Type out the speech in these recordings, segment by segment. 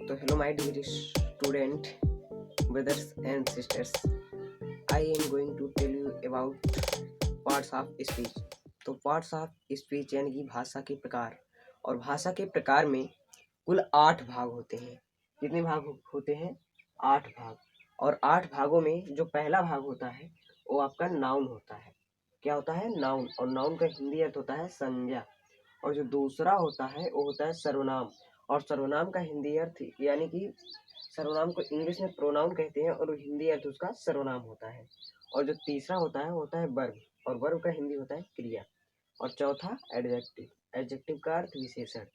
तो hello my dear student brothers and sisters, I am going to tell you about parts of speech। तो parts of speech यानी कि भाषा के प्रकार, और भाषा के प्रकार में कुल 8 भाग होते हैं। कितने भाग होते हैं? 8 भाग। और 8 भागों में जो पहला भाग होता है वो आपका नाउन होता है। क्या होता है? नाउन। और नाउन का हिंदी अर्थ होता है संज्ञा। और जो दूसरा होता है वो होता है सर्वनाम। और सर्वनाम का हिंदी अर्थ यानी कि सर्वनाम को इंग्लिश में प्रोनाउन कहते हैं और हिंदी अर्थ उसका सर्वनाम होता है। और जो तीसरा होता है वो होता है वर्ब, और वर्ब का हिंदी होता है क्रिया। और चौथा एडजेक्टिव, एडजेक्टिव का अर्थ विशेषण।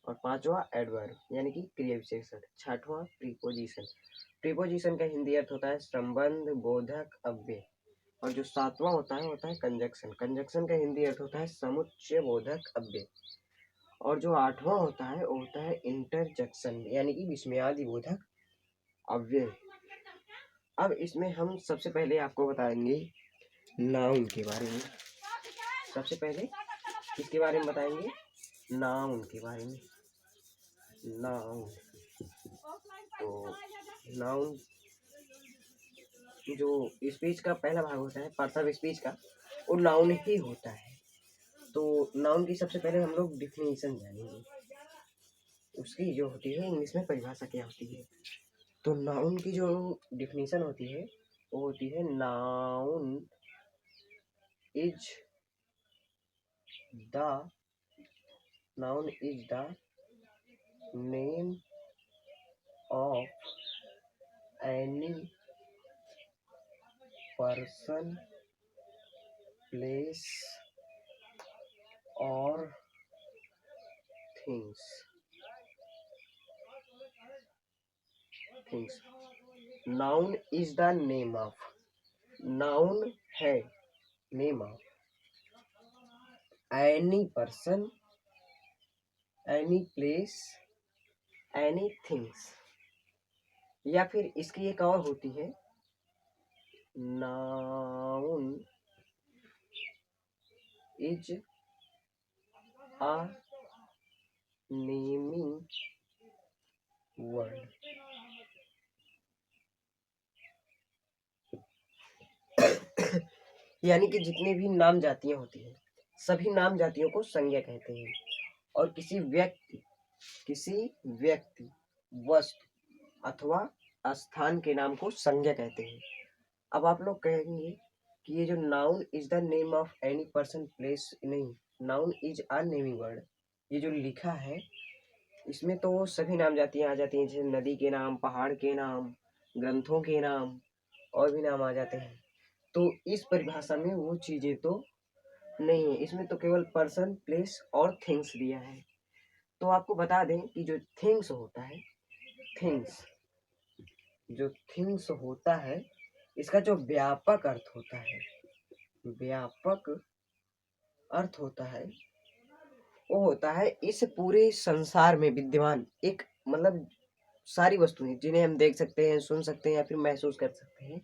और पांचवा एडवर्ब यानी कि क्रिया विशेषण। छठवां प्रीपोजिशन, प्रीपोजिशन का हिंदी अर्थ होता है संबंध, बोधक, अव्यय। और जो सातवां होता है कंजक्शन, कंजक्शन का हिंदी अर्थ होता है समुच्चय, बोधक, अव्यय। और जो आठवां होता है वो होता है इंटरजेक्शन यानी कि विस्मयादि बोधक अव्यय। अब इसमें हम सबसे पहले आपको बताएंगे नाउन के बारे में। सबसे पहले किसके बारे में बताएंगे? नाउन के बारे में। नाउन, तो नाउन जो स्पीच का पहला भाग होता है, पार्ट्स ऑफ स्पीच का, वो नाउन ही होता है। तो नाउन की सबसे पहले हम लोग डिफिनीशन जानेंगे। उसकी जो होती है इंग्लिश में परिभाषा क्या होती है। तो नाउन की जो डिफिनीशन होती है वो होती है noun is the name of any person, place और things. Noun is the name of, noun है name of any person, any place, any things. या फिर इसकी एक और होती है, noun is a naming word. यानी कि जितने भी नाम जातियां होती हैं सभी नाम जातियों को संज्ञा कहते हैं। और किसी व्यक्ति, वस्तु अथवा स्थान के नाम को संज्ञा कहते हैं। अब आप लोग कहेंगे कि ये जो noun is the name of any person, place, नहीं, noun is a naming word, ये जो लिखा है इसमें तो सभी नाम जातियां आ जाती हैं, जैसे नदी के नाम, पहाड़ के नाम, ग्रंथों के नाम, और भी नाम आ जाते हैं। तो इस परिभाषा में वो चीजें तो नहीं है, इसमें तो केवल पर्सन, प्लेस और थिंग्स दिया है। तो आपको बता दें कि जो थिंग्स होता है, थिंग्स होता है, इसका जो व्यापक अर्थ होता है वो होता है इस पूरे संसार में विद्यमान एक, मतलब सारी वस्तुएं जिन्हें हम देख सकते हैं, सुन सकते हैं या फिर महसूस कर सकते हैं,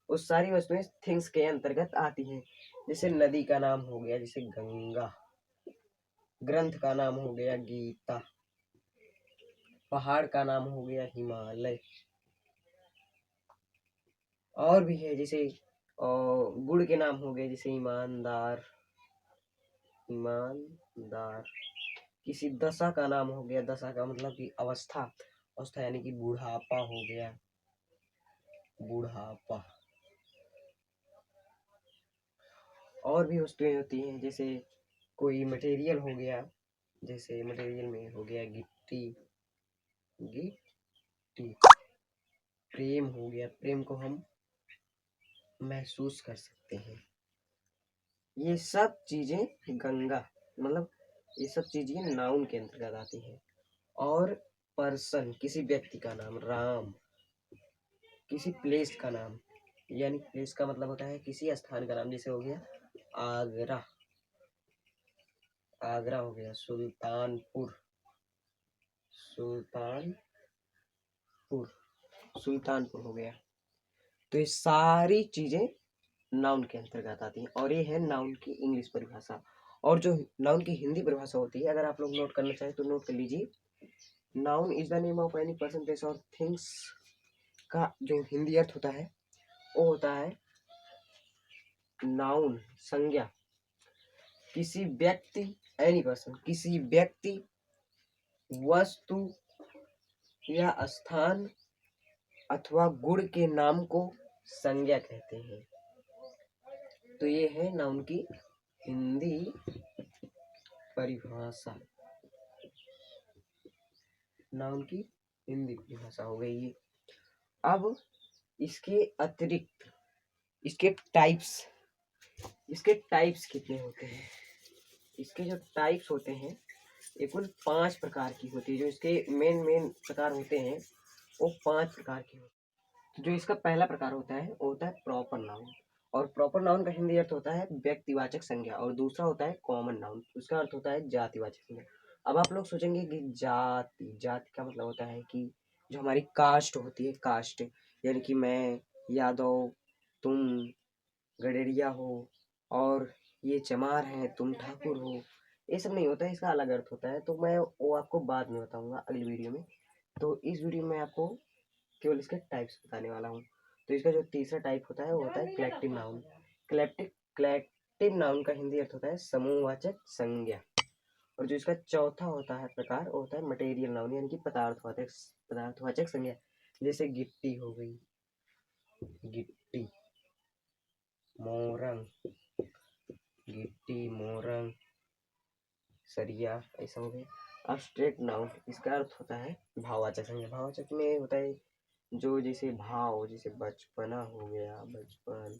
उस सारी वस्तुएं थिंग्स के अंतर्गत आती हैं। जैसे नदी का नाम हो गया जैसे गंगा, ग्रंथ का नाम हो गया गीता, पहाड़ का नाम हो गया हिमालय, और भी है जैसे गुड़ के नाम हो गए जैसे ईमानदार, किसी दशा का नाम हो गया, दशा का मतलब कि अवस्था यानी कि बुढ़ापा हो गया, बुढ़ापा। और भी वस्तुएं होती हैं जैसे कोई मटेरियल हो गया, जैसे मटेरियल में हो गया गिट्टी, प्रेम हो गया, प्रेम को हम महसूस कर सकते हैं। ये सब चीजें गंगा, मतलब ये सब चीजें नाउन के अंतर्गत आती हैं। और पर्सन, किसी व्यक्ति का नाम, राम, किसी प्लेस का नाम, यानी प्लेस का मतलब होता है किसी स्थान का नाम, जैसे हो गया आगरा हो गया, सुल्तानपुर हो गया। तो ये सारी चीजें नाउन के अंतर्गत आती हैं, और ये है नाउन की इंग्लिश परिभाषा। और जो नाउन की हिंदी परिभाषा होती है, अगर आप लोग नोट करना चाहें तो नोट कर लीजिए। Noun is the name of any person place और थिंग्स का जो हिंदी अर्थ होता है वो होता है नाउन संज्ञा। किसी व्यक्ति, एनी पर्सन, किसी व्यक्ति, वस्तु या स्थान अथवा गुण के नाम को संज्ञा कहते हैं। तो ये है नाउन की हिंदी परिभाषा। नाउन की हिंदी परिभाषा हो गई ये। अब इसके अतिरिक्त इसके टाइप्स कितने होते हैं? इसके जो टाइप्स होते हैं ये कुल 5 प्रकार की होती है। जो इसके मेन प्रकार होते हैं वो 5 प्रकार के होते हैं। जो इसका पहला प्रकार होता है वो होता है प्रॉपर नाउन। और प्रॉपर नाउन का हिंदी अर्थ होता है व्यक्तिवाचक संज्ञा। और दूसरा होता है कॉमन नाउन, उसका अर्थ होता है जातिवाचक संज्ञा। अब आप लोग सोचेंगे कि जाति का मतलब होता है कि जो हमारी कास्ट होती है, कास्ट यानी कि मैं यादव, तुम गडेरिया हो और ये चमार है, तुम ठाकुर हो, ये सब नहीं होता है। इसका अलग अर्थ होता है। तो मैं वो आपको बाद में बताऊंगा अगली वीडियो में। तो इस वीडियो में आपको केवल इसके टाइप्स बताने वाला हूँ। तो इसका जो तीसरा टाइप होता है वो होता है कलेक्टिव नाउन। कलेक्टिव नाउन का हिंदी अर्थ होता है समूहवाचक संज्ञा। और जो इसका चौथा होता है प्रकार वो होता है मटेरियल नाउन यानी कि पदार्थवाचक संज्ञा। जैसे गिट्टी हो गई, गिट्टी, मोरंग, गिट्टी, मोरंग, सरिया, ऐसा हो गया। एब्स्ट्रैक्ट नाउन, इसका अर्थ होता है भाववाचक संज्ञा। भाववाचक में होता है जो जैसे भाव, जैसे बचपना हो गया, बचपन,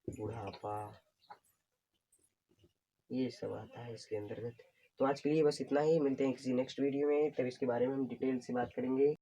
बुढ़ापा, ये सब आता है इसके अंतर्गत। तो आज के लिए बस इतना ही। मिलते हैं किसी नेक्स्ट वीडियो में, तब इसके बारे में हम डिटेल से बात करेंगे।